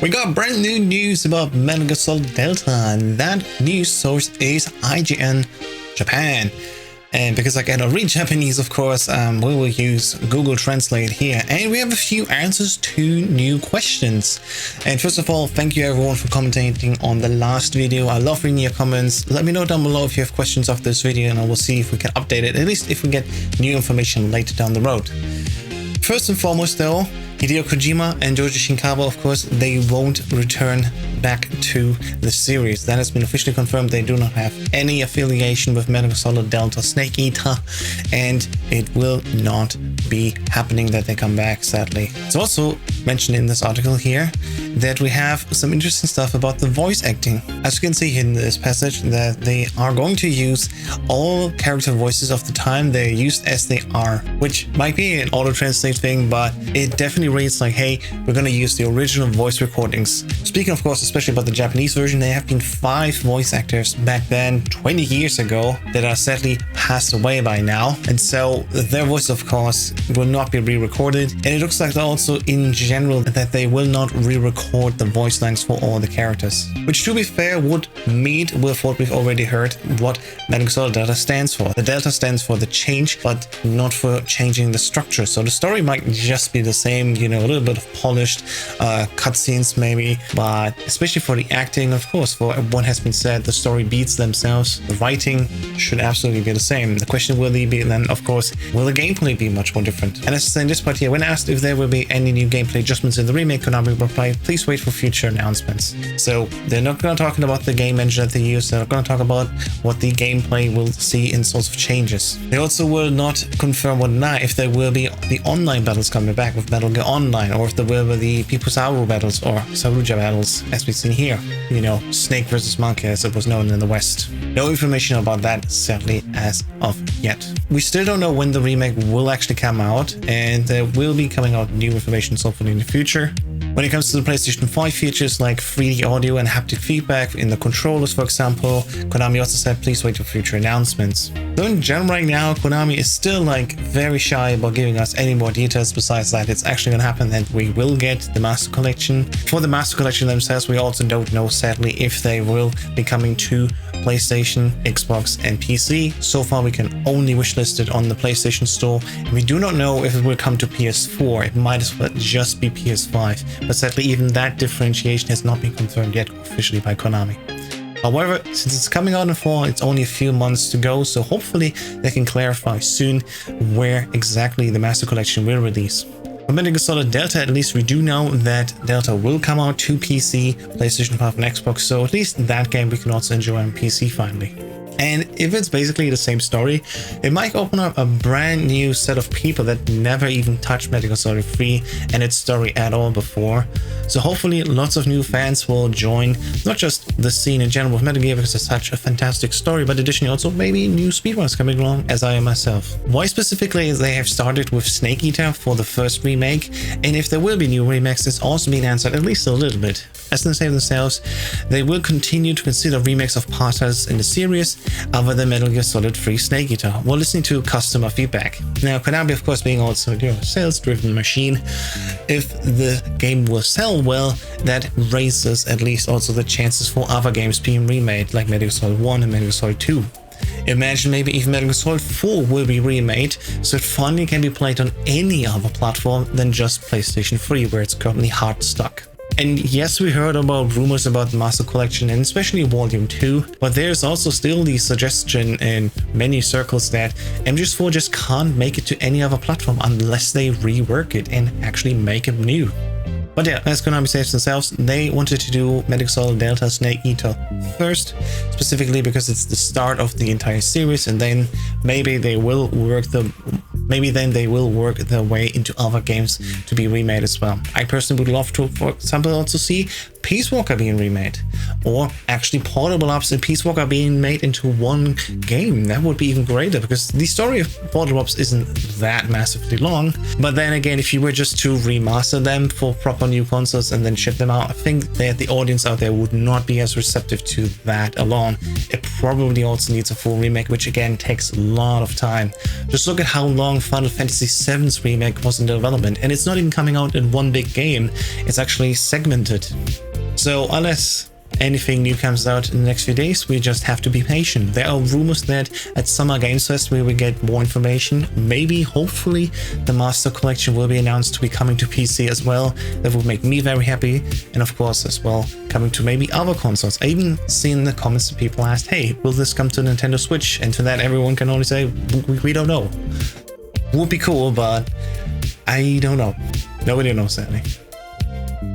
We got brand new news about Metal Gear Solid Delta, and that news source is IGN Japan. And because I cannot read Japanese, of course, we will use Google Translate here. And we have a few answers to new questions. And first of all, thank you everyone for commenting on the last video. I love reading your comments. Let me know down below if you have questions of this video, and I will see if we can update it, at least if we get new information later down the road. First and foremost though, Hideo Kojima and Joji Shinkawa, of course, they won't return back to the series. That has been officially confirmed. They do not have any affiliation with Metal Gear Solid Delta Snake Eater, and it will not be happening that they come back, sadly. It's also mentioned in this article here that we have some interesting stuff about the voice acting. As you can see in this passage, that they are going to use all character voices of the time they're used as they are, which might be an auto-translate thing, but it definitely reads like, hey, we're going to use the original voice recordings. Speaking, of course, especially about the Japanese version, there have been 5 voice actors back then, 20 years ago, that are sadly passed away by now. And so their voice, of course, will not be re-recorded. And it looks like also in general that they will not re-record the voice lines for all the characters. Which, to be fair, would meet with what we've already heard, what Metal Gear Solid Delta stands for. The Delta stands for the change, but not for changing the structure. So the story might just be the same, you know, a little bit of polished cutscenes maybe, but especially for the acting, of course, for what has been said, the story beats themselves. The writing should absolutely be the same. The question will be then, of course, will the gameplay be much more different? And as I say in this part here, when asked if there will be any new gameplay adjustments in the remake, Konami replied, please wait for future announcements. So they're not going to talk about the game engine that they use. They're not going to talk about what the gameplay will see in sorts of changes. They also will not confirm or deny if there will be the online battles coming back with Metal Gear Online, or if there will be the Pipusaru battles or Saruja battles as we've seen here. You know, Snake versus Monkey as it was known in the West. No information about that, sadly, as of yet. We still don't know when the remake will actually come out, and there will be coming out new information hopefully in the future. When it comes to the PlayStation 5 features like 3D audio and haptic feedback in the controllers, for example, Konami also said please wait for future announcements. So in general right now, Konami is still like very shy about giving us any more details besides that it's actually going to happen and we will get the Master Collection. For the Master Collection themselves, we also don't know, sadly, if they will be coming to PlayStation, Xbox and PC. So far we can only wishlist it on the PlayStation Store, and we do not know if it will come to PS4. It might as well just be PS5, but sadly even that differentiation has not been confirmed yet officially by Konami. However, since it's coming out in fall, it's only a few months to go, so hopefully they can clarify soon where exactly the Master Collection will release. For Metal Gear Solid Delta, at least we do know that Delta will come out to PC, PlayStation 5 and Xbox, so at least that game we can also enjoy on PC finally. And if it's basically the same story, it might open up a brand new set of people that never even touched Metal Gear Solid 3 and its story at all before. So hopefully lots of new fans will join, not just the scene in general with Metal Gear because it's such a fantastic story, but additionally also maybe new speedrunners coming along, as I am myself. Why specifically they have started with Snake Eater for the first remake, and if there will be new remakes, it's also been answered at least a little bit. As they say themselves, they will continue to consider remakes of parts in the series other than Metal Gear Solid 3 Snake Eater, while listening to customer feedback. Now, Konami, of course, being also a sales-driven machine, if the game will sell well, that raises at least also the chances for other games being remade, like Metal Gear Solid 1 and Metal Gear Solid 2. Imagine maybe even Metal Gear Solid 4 will be remade, so it finally can be played on any other platform than just PlayStation 3, where it's currently hard stuck. And yes, we heard about rumors about the Master Collection and especially Volume 2, but there's also still the suggestion in many circles that MGS4 just can't make it to any other platform unless they rework it and actually make it new. But yeah, as Konami says themselves, they wanted to do Metal Gear Solid Delta Snake Eater first, specifically because it's the start of the entire series, and then maybe they will work their way into other games to be remade as well. I personally would love to, for example, also see Peace Walker being remade, or actually portable ops and Peace Walker being made into one game. That would be even greater, because the story of portable ops isn't that massively long. But then again, if you were just to remaster them for proper new consoles and then ship them out, I think that the audience out there would not be as receptive to that alone. It probably also needs a full remake, which again takes a lot of time. Just look at how long Final Fantasy VII's remake was in development, and it's not even coming out in one big game. It's actually segmented. So unless anything new comes out in the next few days, we just have to be patient. There are rumors that at Summer Games Fest we will get more information. Maybe, hopefully, the Master Collection will be announced to be coming to PC as well. That would make me very happy. And of course, as well, coming to maybe other consoles. I even seen in the comments that people asked, hey, will this come to Nintendo Switch? And to that, everyone can only say, we don't know. Would be cool, but I don't know. Nobody knows, sadly.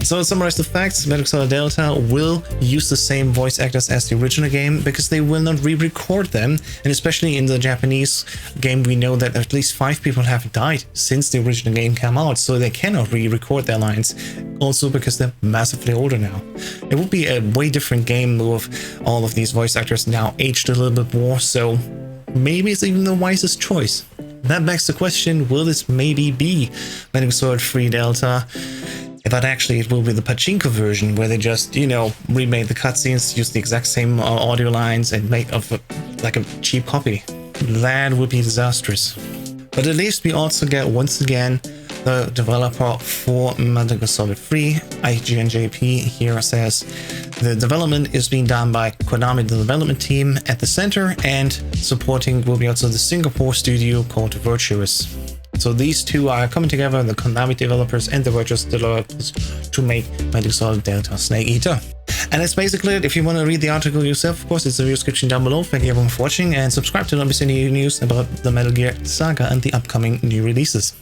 So to summarize the facts, Metal Gear Solid Delta will use the same voice actors as the original game, because they will not re-record them, and especially in the Japanese game we know that at least 5 people have died since the original game came out, so they cannot re-record their lines, also because they're massively older now. It would be a way different game with all of these voice actors now aged a little bit more, so maybe it's even the wisest choice. That begs the question, will this maybe be Metal Gear Solid 3 Delta? But actually it will be the pachinko version, where they just, you know, remade the cutscenes, use the exact same audio lines and make like a cheap copy. That would be disastrous. But at least we also get, once again, the developer for Metal Gear Solid 3, IGN Japan, here says the development is being done by Konami, the development team at the center, and supporting will be also the Singapore studio called Virtuous. So these two are coming together, the Konami developers and the Virtuous developers, to make Metal Gear Solid Delta Snake Eater. And that's basically it. If you want to read the article yourself, of course, it's in the description down below. Thank you everyone for watching, and subscribe to not miss any news about the Metal Gear saga and the upcoming new releases.